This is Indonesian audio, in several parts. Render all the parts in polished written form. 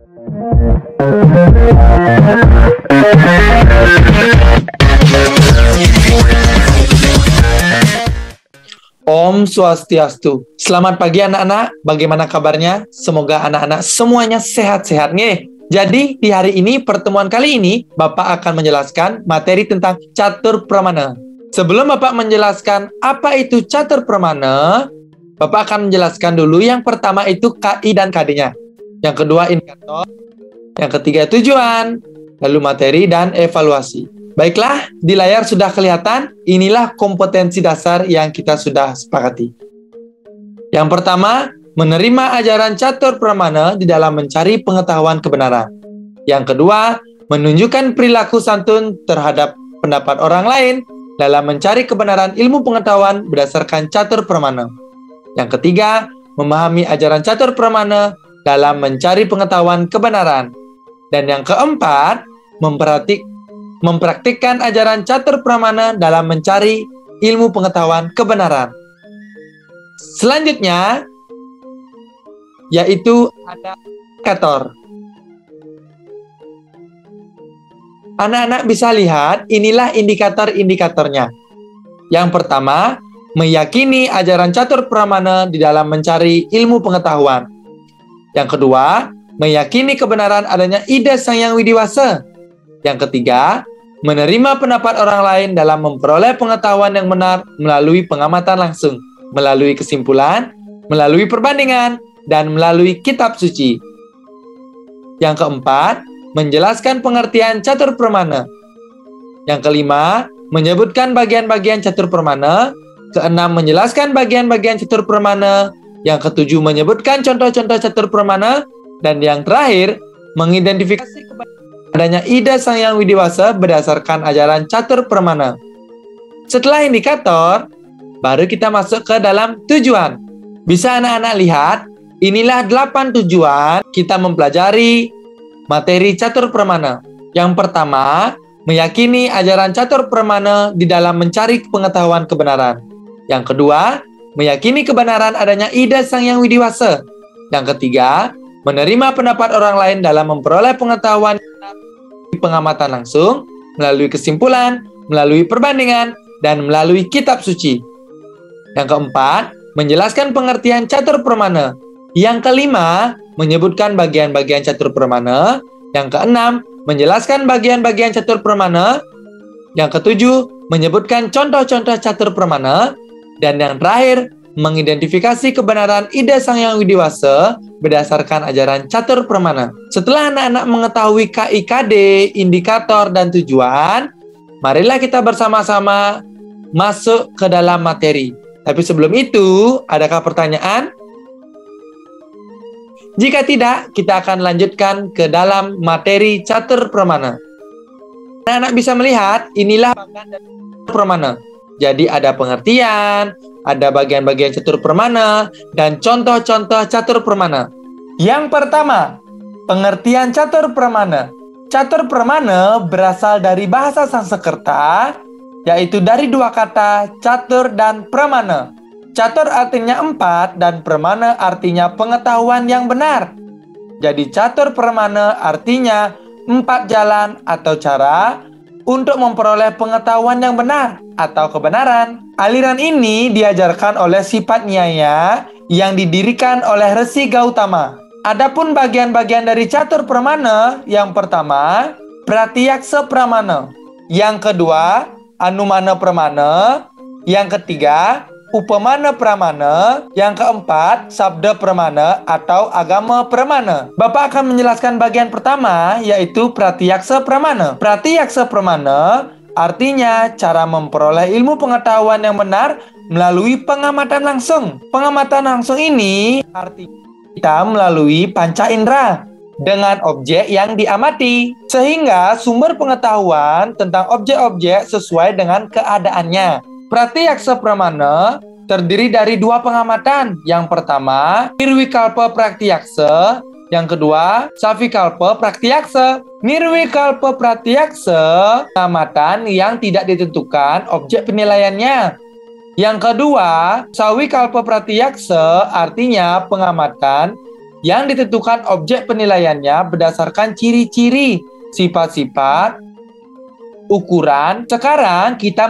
Om Swastiastu. Selamat pagi anak-anak, bagaimana kabarnya? Semoga anak-anak semuanya sehat-sehat nih. Jadi di hari ini, pertemuan kali ini, Bapak akan menjelaskan materi tentang catur pramana. Sebelum Bapak menjelaskan apa itu catur pramana, Bapak akan menjelaskan dulu yang pertama itu KI dan KD-nya. Yang kedua indikator, yang ketiga tujuan, lalu materi dan evaluasi. Baiklah, di layar sudah kelihatan, inilah kompetensi dasar yang kita sudah sepakati. Yang pertama, menerima ajaran catur pramana di dalam mencari pengetahuan kebenaran. Yang kedua, menunjukkan perilaku santun terhadap pendapat orang lain dalam mencari kebenaran ilmu pengetahuan berdasarkan catur pramana. Yang ketiga, memahami ajaran catur pramana dalam mencari pengetahuan kebenaran. Dan yang keempat, mempraktikkan ajaran catur pramana dalam mencari ilmu pengetahuan kebenaran. Selanjutnya, yaitu ada indikator. Anak-anak bisa lihat, inilah indikator-indikatornya. Yang pertama, meyakini ajaran catur pramana di dalam mencari ilmu pengetahuan. Yang kedua, meyakini kebenaran adanya ide Sang Yang Widiwasa. Yang ketiga, menerima pendapat orang lain dalam memperoleh pengetahuan yang benar melalui pengamatan langsung, melalui kesimpulan, melalui perbandingan, dan melalui kitab suci. Yang keempat, menjelaskan pengertian catur pramana. Yang kelima, menyebutkan bagian-bagian catur pramana. Keenam, menjelaskan bagian-bagian catur pramana. Yang ketujuh, menyebutkan contoh-contoh catur pramana. Dan yang terakhir, mengidentifikasi adanya ide Sang Yang Widiwasa berdasarkan ajaran catur pramana. Setelah indikator, baru kita masuk ke dalam tujuan. Bisa anak-anak lihat, inilah 8 tujuan kita mempelajari materi catur pramana. Yang pertama, meyakini ajaran catur pramana di dalam mencari pengetahuan kebenaran. Yang kedua, meyakini kebenaran adanya ide Sang Yang Widiwasa. Yang ketiga, menerima pendapat orang lain dalam memperoleh pengetahuan pengamatan langsung, melalui kesimpulan, melalui perbandingan, dan melalui kitab suci. Yang keempat, menjelaskan pengertian catur pramana. Yang kelima, menyebutkan bagian-bagian catur pramana. Yang keenam, menjelaskan bagian-bagian catur pramana. Yang ketujuh, menyebutkan contoh-contoh catur pramana. Dan yang terakhir, mengidentifikasi kebenaran ide Sang Yang Widiwasa berdasarkan ajaran catur pramana. Setelah anak-anak mengetahui KIKD, indikator, dan tujuan, marilah kita bersama-sama masuk ke dalam materi. Tapi sebelum itu, adakah pertanyaan? Jika tidak, kita akan lanjutkan ke dalam materi catur pramana. Anak-anak bisa melihat, inilah bagian dari catur pramana. Jadi ada pengertian, ada bagian-bagian catur pramana, dan contoh-contoh catur pramana. Yang pertama, pengertian catur pramana. Catur pramana berasal dari bahasa Sanskerta, yaitu dari dua kata catur dan pramana. Catur artinya 4 dan pramana artinya pengetahuan yang benar. Jadi catur pramana artinya 4 jalan atau cara untuk memperoleh pengetahuan yang benar atau kebenaran. Aliran ini diajarkan oleh Sipat Nyaya yang didirikan oleh Resi Gautama. Adapun bagian-bagian dari catur pramana, yang pertama, Pratyaksa pramana. Yang kedua, Anumana pramana. Yang ketiga, Upamana pramana. Yang keempat, Sabda pramana atau agama pramana. Bapak akan menjelaskan bagian pertama, yaitu Pratyaksa pramana. Pratyaksa pramana artinya cara memperoleh ilmu pengetahuan yang benar melalui pengamatan langsung. Pengamatan langsung ini artinya kita melalui panca indera dengan objek yang diamati, sehingga sumber pengetahuan tentang objek-objek sesuai dengan keadaannya. Pratyaksa pramana terdiri dari 2 pengamatan. Yang pertama, Nirwikalpa Pratyaksa. Yang kedua, Savikalpa Pratyaksa. Nirwikalpa Pratyaksa, pengamatan yang tidak ditentukan objek penilaiannya. Yang kedua, Savikalpa Pratyaksa artinya pengamatan yang ditentukan objek penilaiannya berdasarkan ciri-ciri, sifat-sifat, ukuran. Sekarang kita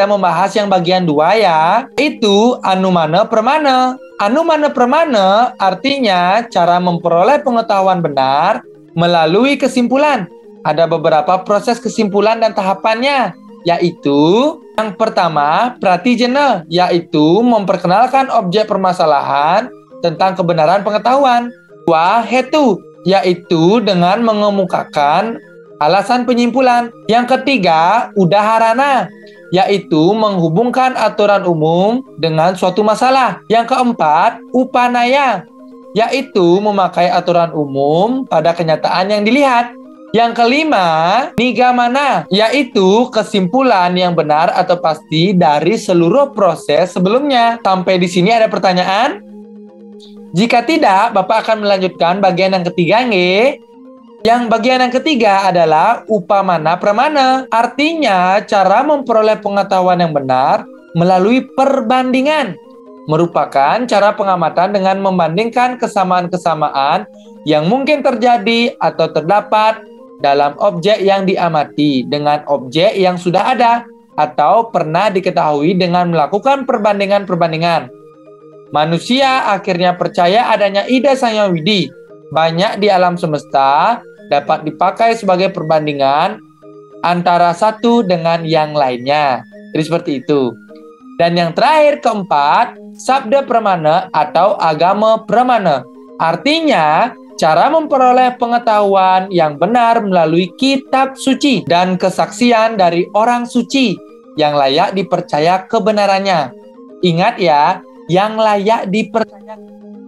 membahas yang bagian 2 ya, itu anumana pramana. Anumana pramana artinya cara memperoleh pengetahuan benar melalui kesimpulan. Ada beberapa proses kesimpulan dan tahapannya, yaitu yang pertama, pratijana, yaitu memperkenalkan objek permasalahan tentang kebenaran pengetahuan. Dua, hetu, yaitu dengan mengemukakan alasan penyimpulan. Yang ketiga, udaharana, yaitu menghubungkan aturan umum dengan suatu masalah. Yang keempat, upanaya, yaitu memakai aturan umum pada kenyataan yang dilihat. Yang kelima, nigamana, yaitu kesimpulan yang benar atau pasti dari seluruh proses sebelumnya. Sampai di sini ada pertanyaan? Jika tidak, Bapak akan melanjutkan bagian yang ketiga, nge. Yang bagian yang ketiga adalah upamana pramana. Artinya, cara memperoleh pengetahuan yang benar melalui perbandingan. Merupakan cara pengamatan dengan membandingkan kesamaan-kesamaan yang mungkin terjadi atau terdapat dalam objek yang diamati dengan objek yang sudah ada atau pernah diketahui dengan melakukan perbandingan-perbandingan. Manusia akhirnya percaya adanya ida sang yang widi, banyak di alam semesta, dapat dipakai sebagai perbandingan antara satu dengan yang lainnya. Jadi seperti itu. Dan yang terakhir, keempat, sabda pramana atau agama pramana. Artinya, cara memperoleh pengetahuan yang benar melalui kitab suci dan kesaksian dari orang suci yang layak dipercaya kebenarannya. Ingat ya, yang layak dipercaya.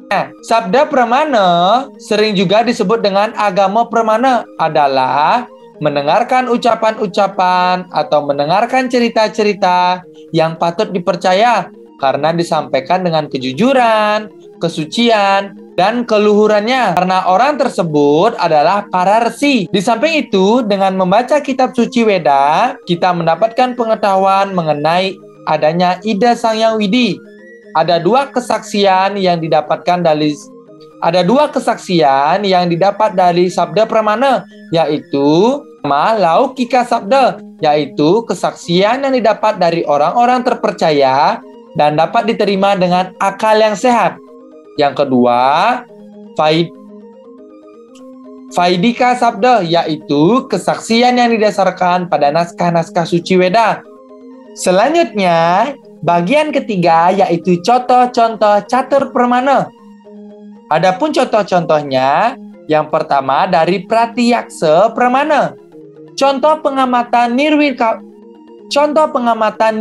Nah, sabda pramana sering juga disebut dengan agama pramana adalah mendengarkan ucapan-ucapan atau mendengarkan cerita-cerita yang patut dipercaya karena disampaikan dengan kejujuran, kesucian, dan keluhurannya. Karena orang tersebut adalah para resi. Di samping itu, dengan membaca kitab suci Weda, kita mendapatkan pengetahuan mengenai adanya ida sang yang widi. Ada dua kesaksian yang didapat dari sabda pramana, yaitu laukika sabda, yaitu kesaksian yang didapat dari orang-orang terpercaya dan dapat diterima dengan akal yang sehat. Yang kedua, Vaidika sabda, yaitu kesaksian yang didasarkan pada naskah-naskah suci Weda. Selanjutnya, bagian ketiga yaitu contoh-contoh catur pramana. Adapun contoh-contohnya, yang pertama dari Pratiyaksa pramana. Contoh pengamatan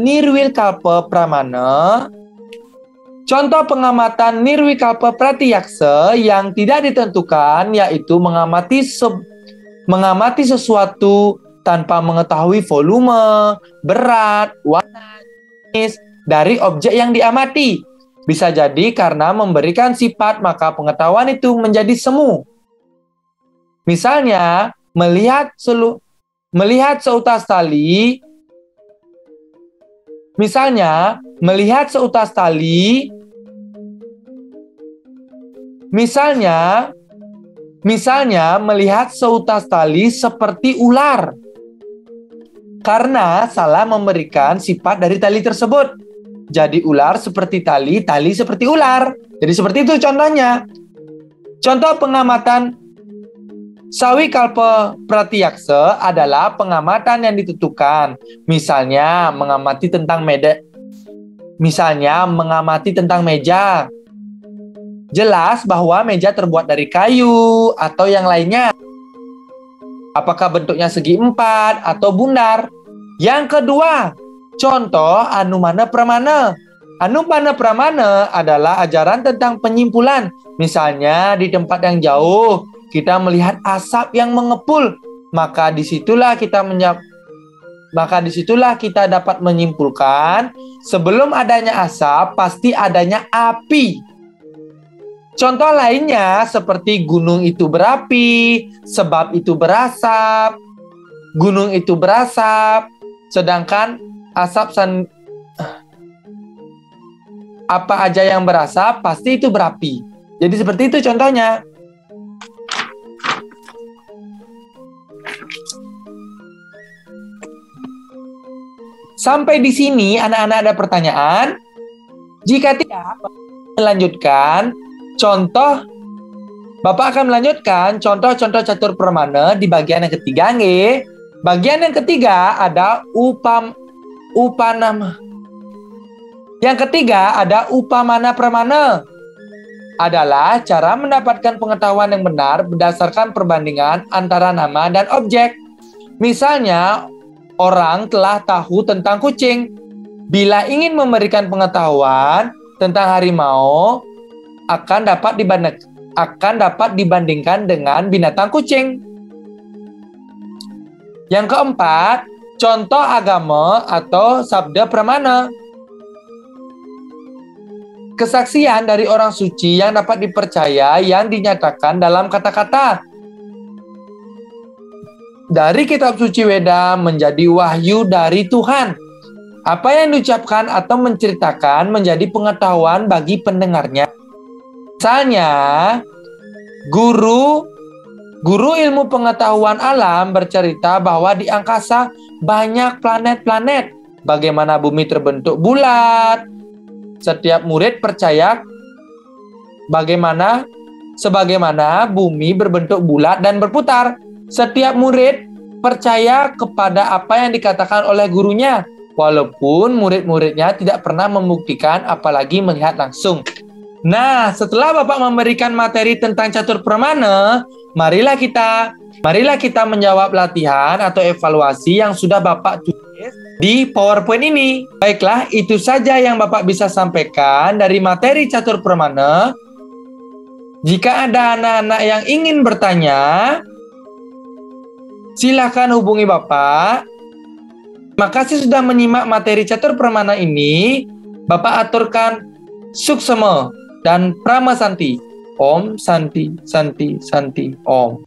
nirwilkalpa pramana. Contoh pengamatan nirwikalpa pratiyaksa yang tidak ditentukan, yaitu mengamati sesuatu tanpa mengetahui volume, berat, warna, jenis dari objek yang diamati. Bisa jadi karena memberikan sifat, maka pengetahuan itu menjadi semu. Misalnya, melihat seutas tali. Misalnya, melihat seutas tali. Misalnya, melihat seutas tali seperti ular. Karena salah memberikan sifat dari tali tersebut. Jadi ular seperti tali, tali seperti ular. Jadi seperti itu contohnya. Contoh pengamatan sawikalpa pratiyaksa adalah pengamatan yang ditentukan. Misalnya, mengamati tentang meja. Jelas bahwa meja terbuat dari kayu atau yang lainnya. Apakah bentuknya segi empat atau bundar? Yang kedua, contoh anumana pramana. Anumana pramana adalah ajaran tentang penyimpulan. Misalnya di tempat yang jauh, kita melihat asap yang mengepul. Maka disitulah kita dapat menyimpulkan, sebelum adanya asap, pasti adanya api. Contoh lainnya seperti gunung itu berapi, sebab itu berasap. Gunung itu berasap, sedangkan apa aja yang berasap pasti itu berapi. Jadi seperti itu contohnya. Sampai di sini anak-anak ada pertanyaan? Jika tidak, melanjutkan contoh. Bapak akan melanjutkan contoh-contoh catur permana di bagian yang ketiga, nggih. Bagian yang ketiga ada upanama. Yang ketiga ada upamana pramana. Adalah cara mendapatkan pengetahuan yang benar berdasarkan perbandingan antara nama dan objek. Misalnya, orang telah tahu tentang kucing. Bila ingin memberikan pengetahuan tentang harimau, akan dapat dibandingkan dengan binatang kucing. Yang keempat, contoh agama atau sabda pramana. Kesaksian dari orang suci yang dapat dipercaya yang dinyatakan dalam kata-kata. Dari kitab suci Weda menjadi wahyu dari Tuhan. Apa yang diucapkan atau menceritakan menjadi pengetahuan bagi pendengarnya. Misalnya, guru ilmu pengetahuan alam bercerita bahwa di angkasa banyak planet-planet. Bagaimana bumi terbentuk bulat. Setiap murid percaya sebagaimana bumi berbentuk bulat dan berputar. Setiap murid percaya kepada apa yang dikatakan oleh gurunya, walaupun murid-muridnya tidak pernah membuktikan apalagi melihat langsung. Nah, setelah Bapak memberikan materi tentang catur pramana, marilah kita menjawab latihan atau evaluasi yang sudah Bapak tulis di PowerPoint ini. Baiklah, itu saja yang Bapak bisa sampaikan dari materi catur pramana. Jika ada anak-anak yang ingin bertanya, silakan hubungi Bapak. Terima kasih sudah menyimak materi catur pramana ini. Bapak aturkan suksema dan prama santi. Om Santi Santi Santi Om.